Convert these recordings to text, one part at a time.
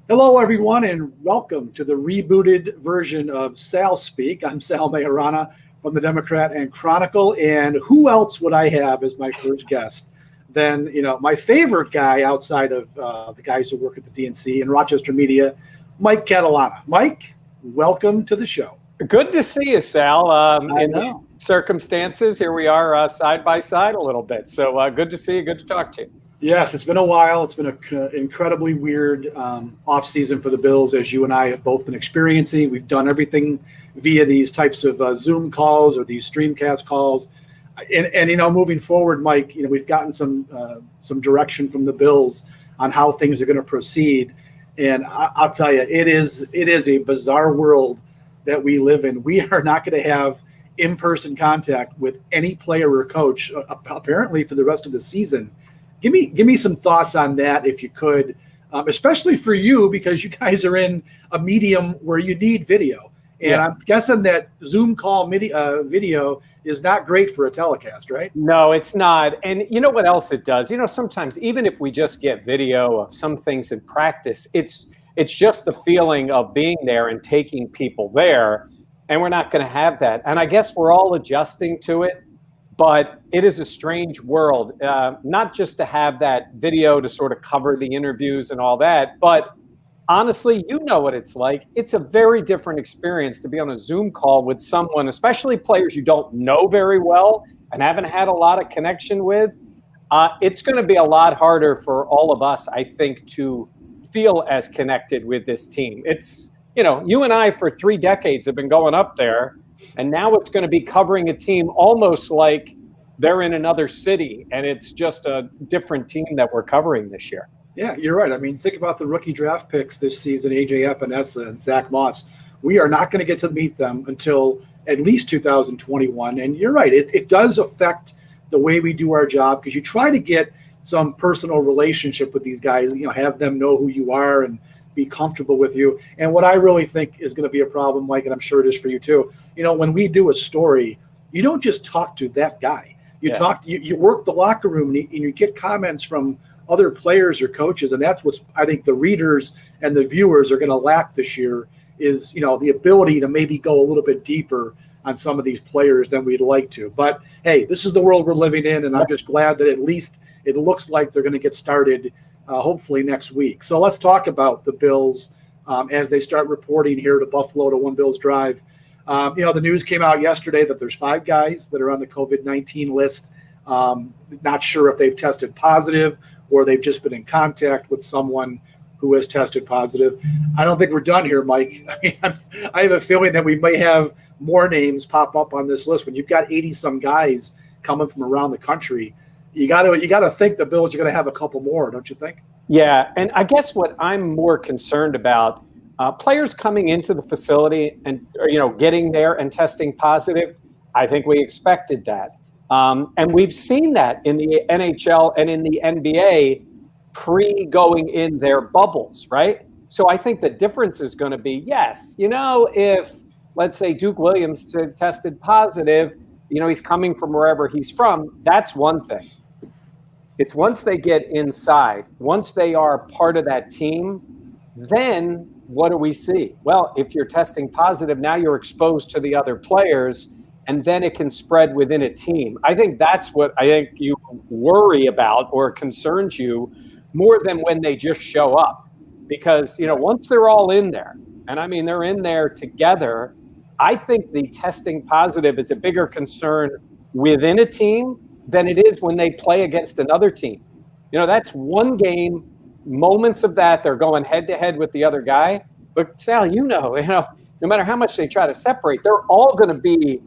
Hello, everyone, and welcome to the rebooted version of Sal Speak. I'm Sal Maiorana from the Democrat and Chronicle, and who else would I have as my first guest than my favorite guy outside of the guys who work at the DNC and Rochester Media, Mike Catalana. Mike, welcome to the show. Good to see you, Sal. I In these know. circumstances, here we are side by side a little bit. So good to see you. Good to talk to you. Yes, it's been a while. It's been an incredibly weird offseason for the Bills, as you and I have both been experiencing. We've done everything via these types of Zoom calls or these Streamcast calls. And moving forward, Mike, we've gotten some direction from the Bills on how things are going to proceed. And I'll tell you, it is a bizarre world that we live in. We are not going to have in-person contact with any player or coach, apparently, for the rest of the season. Give me some thoughts on that, if you could, especially for you, because you guys are in a medium where you need video. And Yeah. I'm guessing that Zoom call video is not great for a telecast, right? No, it's not. And you know what else it does? Sometimes even if we just get video of some things in practice, it's just the feeling of being there and taking people there. And we're not going to have that. And I guess we're all adjusting to it. But it is a strange world, not just to have that video to sort of cover the interviews and all that, but honestly, you know what it's like. It's a very different experience to be on a Zoom call with someone, especially players you don't know very well and haven't had a lot of connection with. It's going to be a lot harder for all of us, I think, to feel as connected with this team. It's, you and I for 3 decades have been going up there. And now it's going to be covering a team almost like they're in another city, and it's just a different team that we're covering this year. Yeah, you're right. I mean, think about the rookie draft picks this season, AJ Epinesa and Zach Moss. We are not going to get to meet them until at least 2021. And you're right. It does affect the way we do our job, because you try to get some personal relationship with these guys, have them know who you are and be comfortable with you. And what I really think is going to be a problem, Mike, and I'm sure it is for you too, when we do a story, you don't just talk to that guy. You work the locker room, and you get comments from other players or coaches. And that's what I think the readers and the viewers are going to lack this year is, the ability to maybe go a little bit deeper on some of these players than we'd like to. But hey, this is the world we're living in. And I'm just glad that at least it looks like they're going to get started hopefully next week. So let's talk about the Bills as they start reporting here to Buffalo to One Bills Drive. The news came out yesterday that there's 5 guys that are on the COVID-19 list. Not sure if they've tested positive or they've just been in contact with someone who has tested positive. I don't think we're done here, Mike. I have a feeling that we may have more names pop up on this list. When you've got 80-some guys coming from around the country, you got to think the Bills are going to have a couple more, don't you think? Yeah, and I guess what I'm more concerned about, players coming into the facility and getting there and testing positive. I think we expected that, and we've seen that in the NHL and in the NBA pre-going in their bubbles, right? So I think the difference is going to be, yes, if let's say Duke Williams tested positive, he's coming from wherever he's from. That's one thing. It's once they get inside, once they are part of that team, then what do we see? Well, if you're testing positive, now you're exposed to the other players, and then it can spread within a team. I think that's what I think you worry about or concerns you more than when they just show up. Because, once they're all in there, and I mean, they're in there together, I think the testing positive is a bigger concern within a team than it is when they play against another team. That's one game, moments of that, they're going head to head with the other guy. But Sal, no matter how much they try to separate, they're all going to be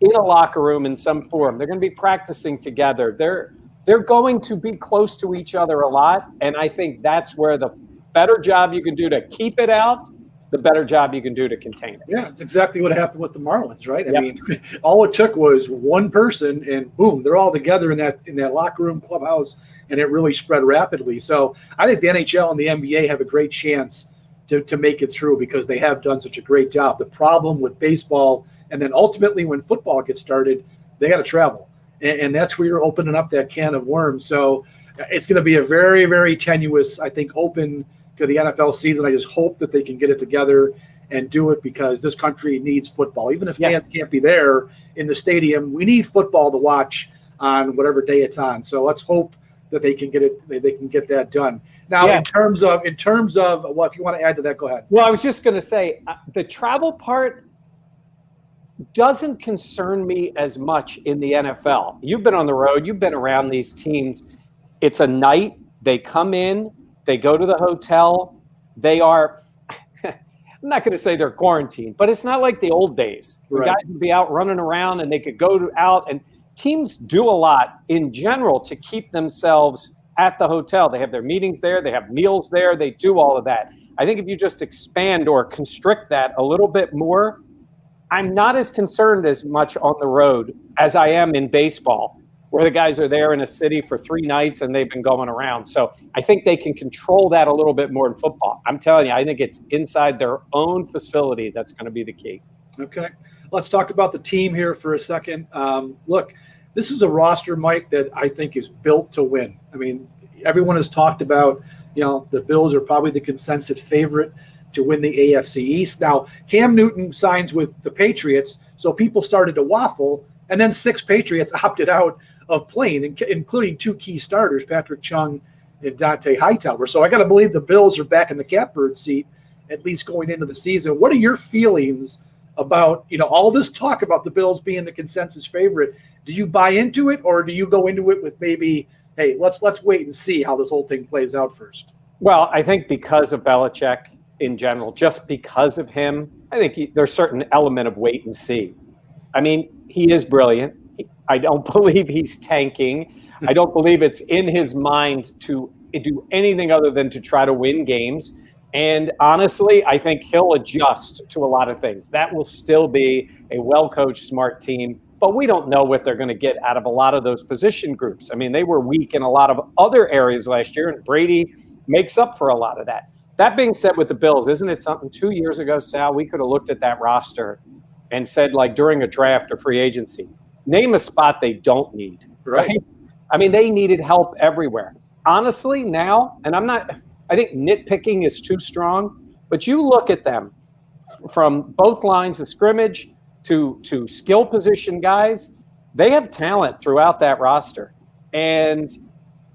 in a locker room in some form. They're going to be practicing together. They're going to be close to each other a lot. And I think that's where the better job you can do to keep it out, the better job you can do to contain it. Yeah, it's exactly what happened with the Marlins, right? Yep. I mean, all it took was one person, and boom, they're all together in that locker room, clubhouse, and it really spread rapidly. So I think the NHL and the NBA have a great chance to make it through because they have done such a great job. The problem with baseball, and then ultimately when football gets started, they got to travel, and that's where you're opening up that can of worms. So it's going to be a very, very tenuous, I think, open to the NFL season. I just hope that they can get it together and do it, because this country needs football. Even if fans can't be there in the stadium, we need football to watch on whatever day it's on. So let's hope that they can get it. They can get that done. Now, in terms of, well, if you want to add to that, go ahead. Well, I was just going to say the travel part doesn't concern me as much in the NFL. You've been on the road. You've been around these teams. It's a night. They come in. They go to the hotel. They are. I'm not going to say they're quarantined, but it's not like the old days. The guys would be out running around and they could go out, and teams do a lot in general to keep themselves at the hotel. They have their meetings there. They have meals there. They do all of that. I think if you just expand or constrict that a little bit more, I'm not as concerned as much on the road as I am in baseball, where the guys are there in a city for 3 nights and they've been going around. So I think they can control that a little bit more in football. I'm telling you, I think it's inside their own facility that's going to be the key. Okay. Let's talk about the team here for a second. Look, this is a roster, Mike, that I think is built to win. I mean, everyone has talked about, the Bills are probably the consensus favorite to win the AFC East. Now, Cam Newton signs with the Patriots, so people started to waffle, and then 6 Patriots opted out of playing, including 2 key starters, Patrick Chung and Dante Hightower. So I got to believe the Bills are back in the catbird seat, at least going into the season. What are your feelings about, all this talk about the Bills being the consensus favorite? Do you buy into it, or do you go into it with maybe, hey, let's wait and see how this whole thing plays out first? Well, I think because of Belichick in general, just because of him, I think there's a certain element of wait and see. I mean, he is brilliant. I don't believe he's tanking. I don't believe it's in his mind to do anything other than to try to win games. And honestly, I think he'll adjust to a lot of things. That will still be a well-coached, smart team. But we don't know what they're going to get out of a lot of those position groups. I mean, they were weak in a lot of other areas last year, and Brady makes up for a lot of that. That being said, with the Bills, isn't it something 2 years ago, Sal, we could have looked at that roster and said, like during a draft or free agency, name a spot they don't need, right? I mean, they needed help everywhere. Honestly, now, and I think nitpicking is too strong, but you look at them from both lines of scrimmage to skill position guys, they have talent throughout that roster. And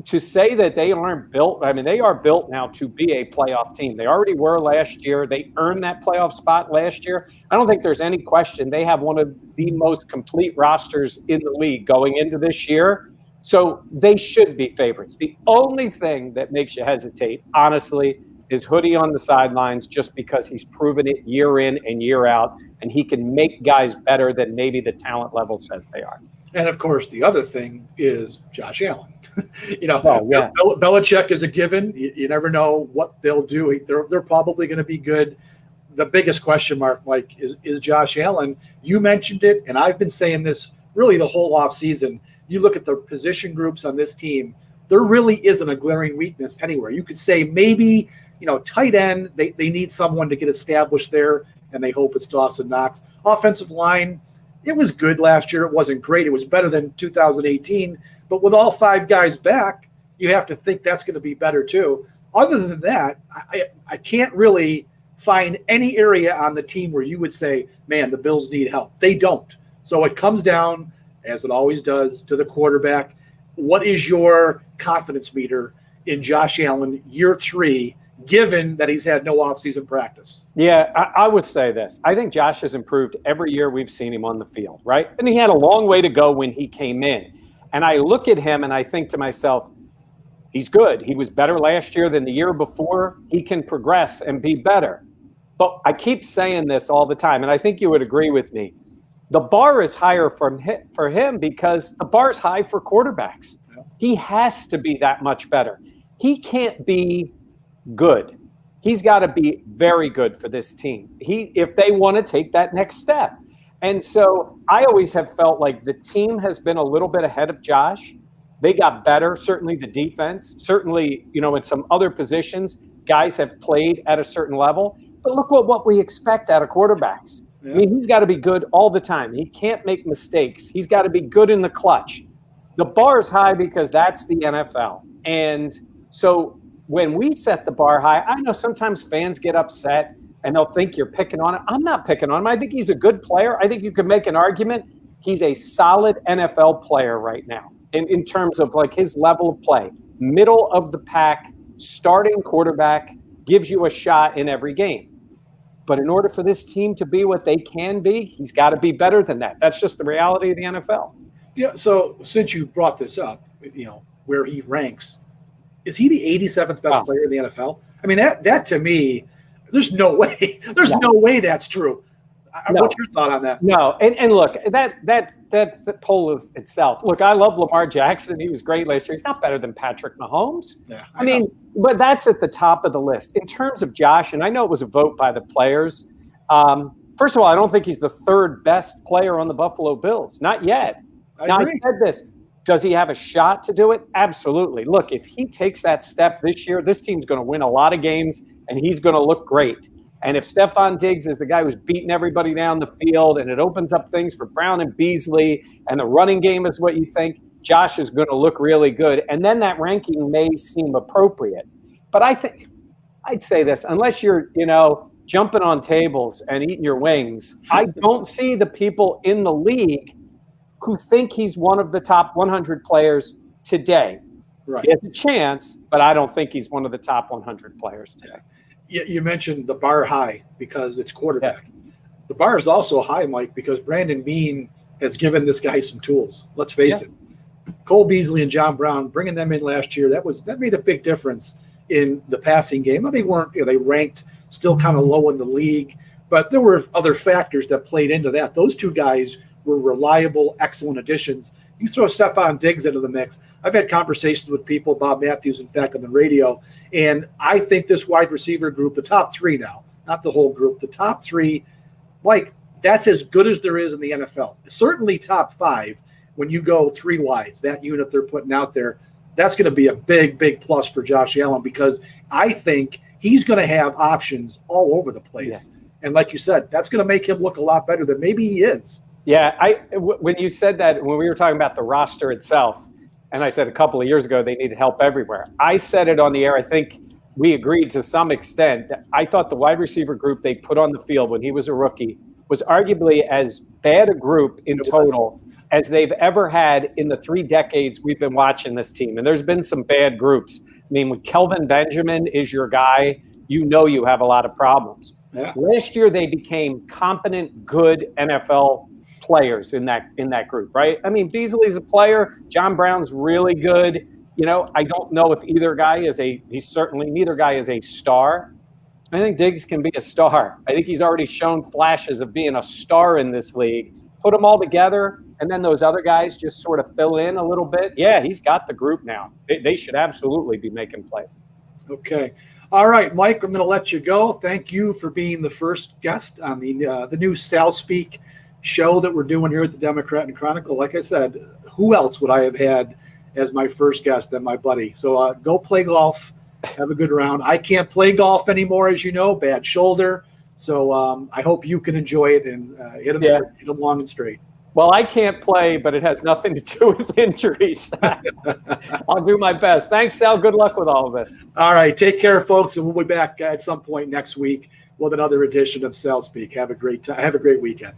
to say that they aren't built, I mean, they are built now to be a playoff team. They already were last year. They earned that playoff spot last year. I don't think there's any question they have one of the most complete rosters in the league going into this year. So they should be favorites. The only thing that makes you hesitate, honestly, is Hoodie on the sidelines, just because he's proven it year in and year out, and he can make guys better than maybe the talent level says they are. And, of course, the other thing is Josh Allen. Belichick is a given. You never know what they'll do. They're probably going to be good. The biggest question mark, Mike, is Josh Allen. You mentioned it, and I've been saying this really the whole offseason. You look at the position groups on this team, there really isn't a glaring weakness anywhere. You could say maybe, tight end, they need someone to get established there, and they hope it's Dawson Knox. Offensive line, it was good last year. It wasn't great. It was better than 2018. But with all 5 guys back, you have to think that's going to be better too. Other than that, I can't really find any area on the team where you would say, man, the Bills need help. They don't. So it comes down, as it always does, to the quarterback. What is your confidence meter in Josh Allen year 3, given that he's had no offseason practice? Yeah, I would say this. I think Josh has improved every year we've seen him on the field, right? And he had a long way to go when he came in. And I look at him and I think to myself, he's good. He was better last year than the year before. He can progress and be better. But I keep saying this all the time, and I think you would agree with me. The bar is higher for him because the bar's high for quarterbacks. Yeah. He has to be that much better. He can't be good. He's got to be very good for this team. If they want to take that next step. And so I always have felt like the team has been a little bit ahead of Josh. They got better, certainly the defense, certainly, in some other positions, guys have played at a certain level. But look what we expect out of quarterbacks. Yeah. I mean, he's got to be good all the time. He can't make mistakes. He's got to be good in the clutch. The bar is high because that's the NFL. And so when we set the bar high, I know sometimes fans get upset and they'll think you're picking on him. I'm not picking on him. I think he's a good player. I think you could make an argument. He's a solid NFL player right now in terms of like his level of play. Middle of the pack, starting quarterback, gives you a shot in every game. But in order for this team to be what they can be, he's got to be better than that. That's just the reality of the NFL. Yeah. So since you brought this up, where he ranks, is he the 87th best player in the NFL? I mean, that to me, there's no way. There's no way that's true. No. What's your thought on that? No, and look, that poll of itself. Look, I love Lamar Jackson. He was great last year. He's not better than Patrick Mahomes. Yeah, I mean, but that's at the top of the list. In terms of Josh, and I know it was a vote by the players. First of all, I don't think he's the third best player on the Buffalo Bills. Not yet. I said this. Does he have a shot to do it? Absolutely. Look, if he takes that step this year, this team's going to win a lot of games, and he's going to look great. And if Stephon Diggs is the guy who's beating everybody down the field and it opens up things for Brown and Beasley and the running game is what you think, Josh is going to look really good. And then that ranking may seem appropriate. But I'd say this, unless you're, jumping on tables and eating your wings, I don't see the people in the league who think he's one of the top 100 players today. Right. He has a chance, but I don't think he's one of the top 100 players today. You mentioned the bar high because it's quarterback. Yeah. The bar is also high, Mike, because Brandon Beane has given this guy some tools. Let's face it. Cole Beasley and John Brown, bringing them in last year, that made a big difference in the passing game. They weren't, they ranked still kind of low in the league, but there were other factors that played into that. Those two guys were reliable, excellent additions. You throw Stephon Diggs into the mix. I've had conversations with people, Bob Matthews, in fact, on the radio, and I think this wide receiver group, the top three now, not the whole group, the top three, Mike, that's as good as there is in the NFL. Certainly top five when you go three wides, that unit they're putting out there, that's going to be a big, big plus for Josh Allen because I think he's going to have options all over the place. Yeah. And like you said, that's going to make him look a lot better than maybe he is. Yeah, when you said that, when we were talking about the roster itself, and I said a couple of years ago they needed help everywhere. I said it on the air. I think we agreed to some extent. I thought the wide receiver group they put on the field when he was a rookie was arguably as bad a group in total as they've ever had in the 3 decades we've been watching this team. And there's been some bad groups. I mean, when Kelvin Benjamin is your guy, you have a lot of problems. Yeah. Last year they became competent, good NFL players in that group, right? I mean, Beasley's a player. John Brown's really good. I don't know if neither guy is a star. I think Diggs can be a star. I think he's already shown flashes of being a star in this league. Put them all together, and then those other guys just sort of fill in a little bit. Yeah, he's got the group now. They should absolutely be making plays. Okay. All right, Mike, I'm going to let you go. Thank you for being the first guest on the new Sal Speak show that we're doing here at the Democrat and Chronicle. Like I said, who else would I have had as my first guest than my buddy? So go play golf, have a good round. I can't play golf anymore, as you know, bad shoulder. So I hope you can enjoy it and hit them long and straight. Well, I can't play, but it has nothing to do with injuries. I'll do my best. Thanks, Sal. Good luck with all of it. All right. Take care, folks, and we'll be back at some point next week with another edition of Sal Speak. Have a great time. Have a great weekend.